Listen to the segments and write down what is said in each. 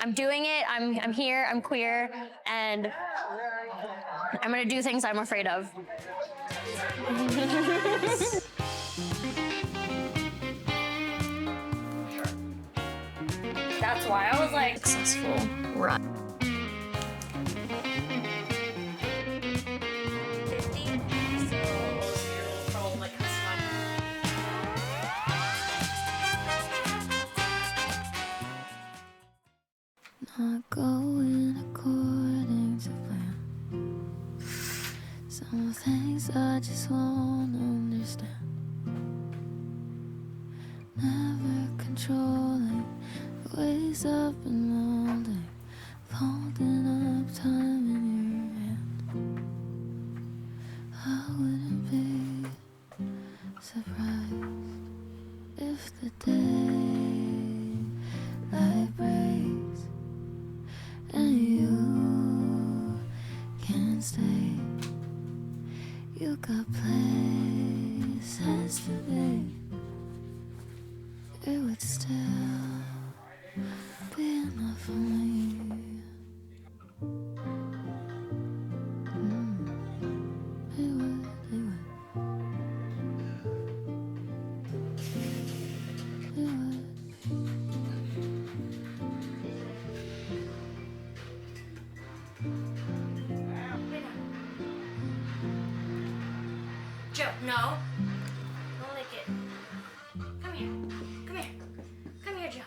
I'm doing it. I'm here. I'm queer, and I'm gonna do things I'm afraid of. That's why I was like successful run. 50. So you're probably like Not going according to plan. Some things I just won't understand. Never controlling the ways I've been molding, folding up time in your hand. I wouldn't be surprised if the daylight breaks and you can't stay. You got places to be. It would still be enough for me. It would. Joe, no. Don't lick it. Come here. Come here. Come here, Joe.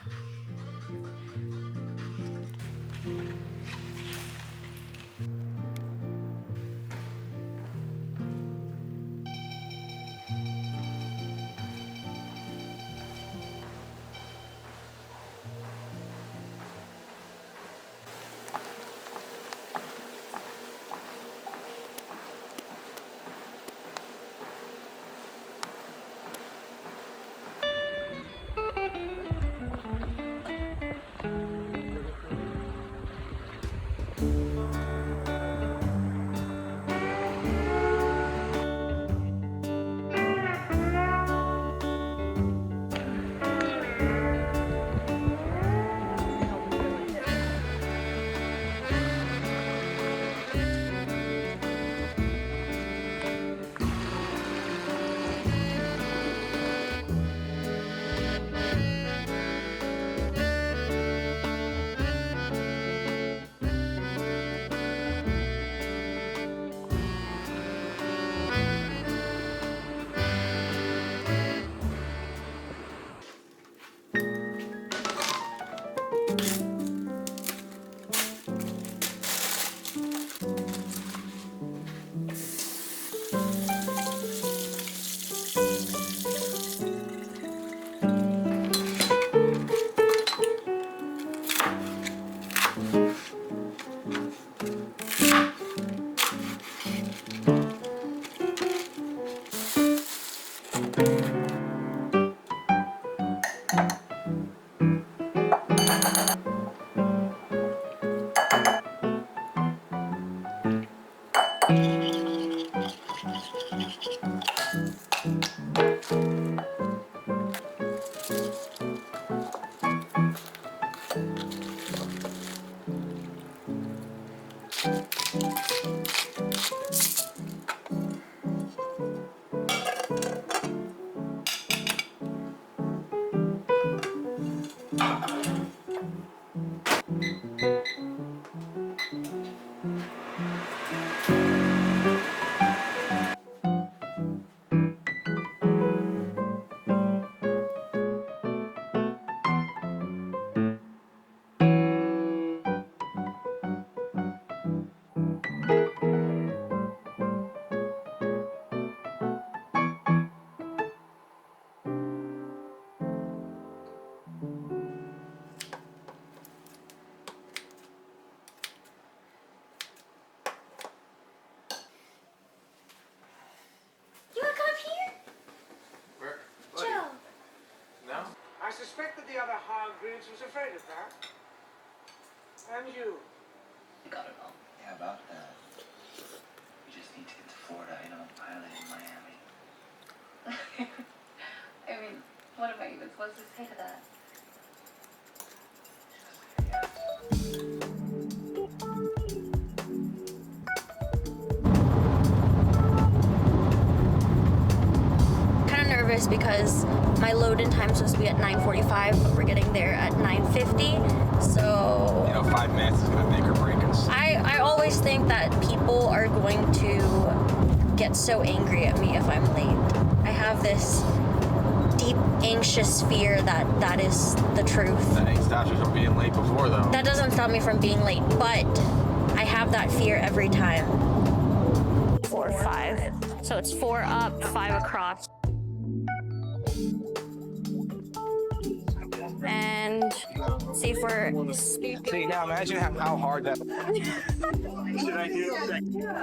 I suspected the other Hargreaves was afraid of that. And you. Got it all. Yeah, about that. We just need to get to Florida, you know, pilot in Miami. I mean, what am I even supposed to say to that? is because my load-in time is supposed to be at 9:45, but we're getting there at 9:50. So You know, 5 minutes is gonna make or break us. I always think that people are going to get so angry at me if I'm late. I have this deep anxious fear that that is the truth. That ain't stopped you from being late before, though. That doesn't stop me from being late, but I have that fear every time. 4, 5. So it's 4 up, 5 across. And see if we're... See, now imagine how hard that...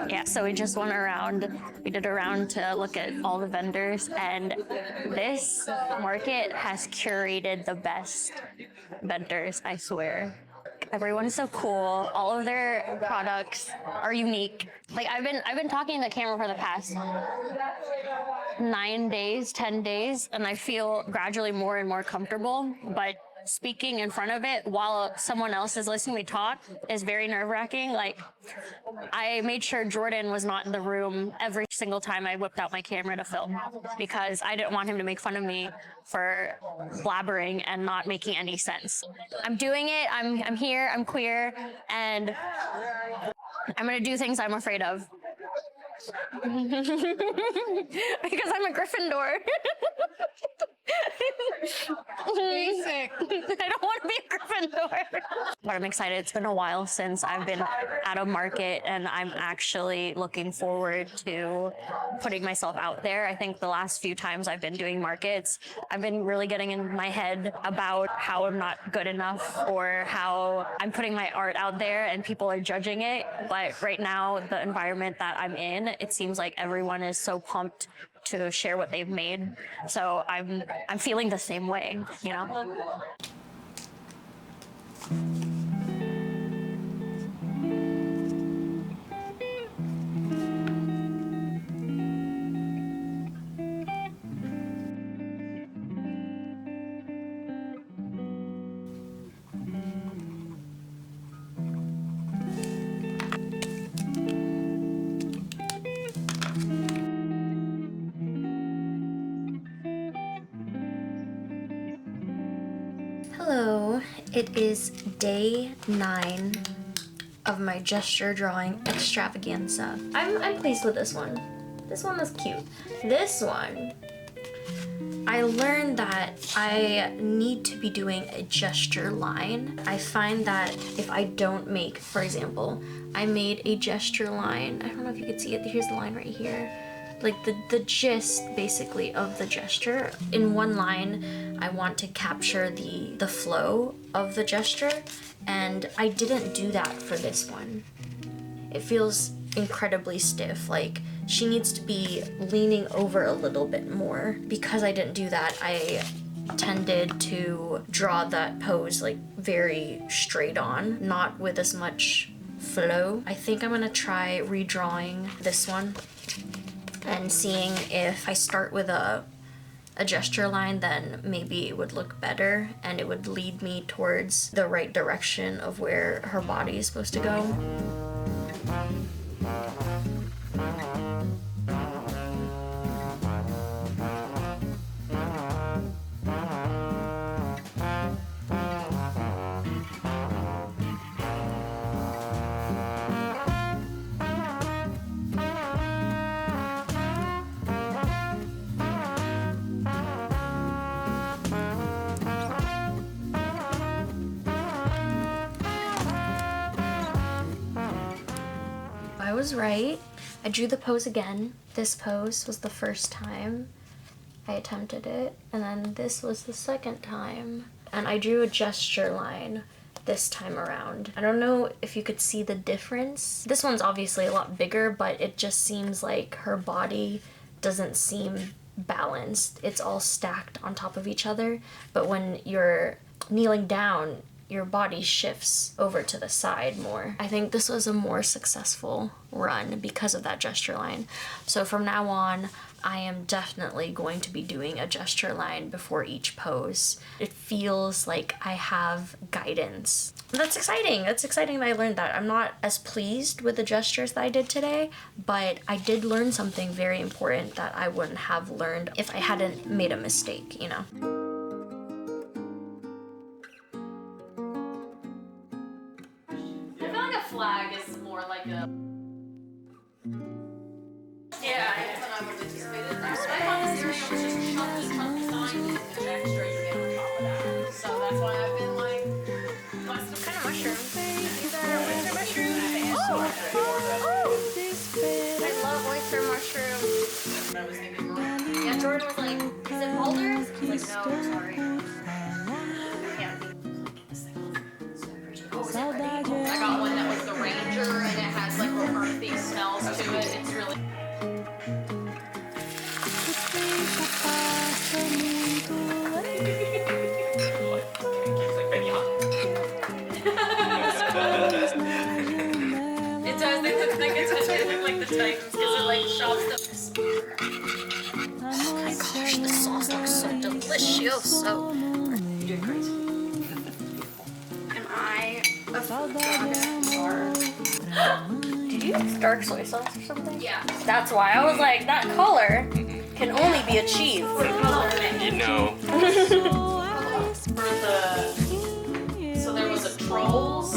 Yeah, so we just went around. We did a round to look at all the vendors, and this market has curated the best vendors, I swear. Everyone's so cool. All of their products are unique. Like I've been talking to the camera for the past 9 days, 10 days, and I feel gradually more and more comfortable, but speaking in front of it while someone else is listening to me talk is very nerve-wracking. Like, I made sure Jordan was not in the room every single time I whipped out my camera to film because I didn't want him to make fun of me for blabbering and not making any sense. I'm doing it. I'm here. I'm queer, and I'm gonna do things I'm afraid of. Because I'm a Gryffindor. Basic. I don't want to be a Gryffindor. But I'm excited. It's been a while since I've been at a market, and I'm actually looking forward to putting myself out there. I think the last few times I've been doing markets, I've been really getting in my head about how I'm not good enough or how I'm putting my art out there and people are judging it. But right now, the environment that I'm in, it seems like everyone is so pumped to share what they've made. So I'm feeling the same way, you know? Hello, it is day 9 of my gesture drawing extravaganza. I'm pleased with this one. This one was cute. This one, I learned that I need to be doing a gesture line. I find that if I don't make, for example, I made a gesture line. I don't know if you can see it. Here's the line right here. Like the gist basically of the gesture. In one line, I want to capture the flow of the gesture, and I didn't do that for this one. It feels incredibly stiff. Like she needs to be leaning over a little bit more. Because I didn't do that, I tended to draw that pose like very straight on, not with as much flow. I think I'm gonna try redrawing this one and seeing if I start with a gesture line, then maybe it would look better and it would lead me towards the right direction of where her body is supposed to go. I was right. I drew the pose again. This pose was the first time I attempted it, and then this was the second time. And I drew a gesture line this time around. I don't know if you could see the difference. This one's obviously a lot bigger, but it just seems like her body doesn't seem balanced. It's all stacked on top of each other, but when you're kneeling down, your body shifts over to the side more. I think this was a more successful run because of that gesture line. So from now on, I am definitely going to be doing a gesture line before each pose. It feels like I have guidance. That's exciting. That's exciting that I learned that. I'm not as pleased with the gestures that I did today, but I did learn something very important that I wouldn't have learned if I hadn't made a mistake, you know? I feel like a flag is more like a... Yeah, I would have anticipated that. My mom's area was just chunky signs and an extra again on top of that. So that's why I've been like... What kind of mushrooms? These are oyster mushrooms. I love oyster mushrooms. I was thinking wrong. Yeah, Jordan was like, is it boulders? I was like, no, sorry. Can't be. Oh, is it ready? I got one that was the Ranger and it has like real earthy smells to it. It's really... It does. They look like the Titans because it like shops them. Oh my gosh, this sauce looks so delicious. So, You're doing great. am I a food blogger? Did you use dark soy sauce or something? Yeah. That's why I was like, that color can only be achieved. You know. For the... So there was a Trolls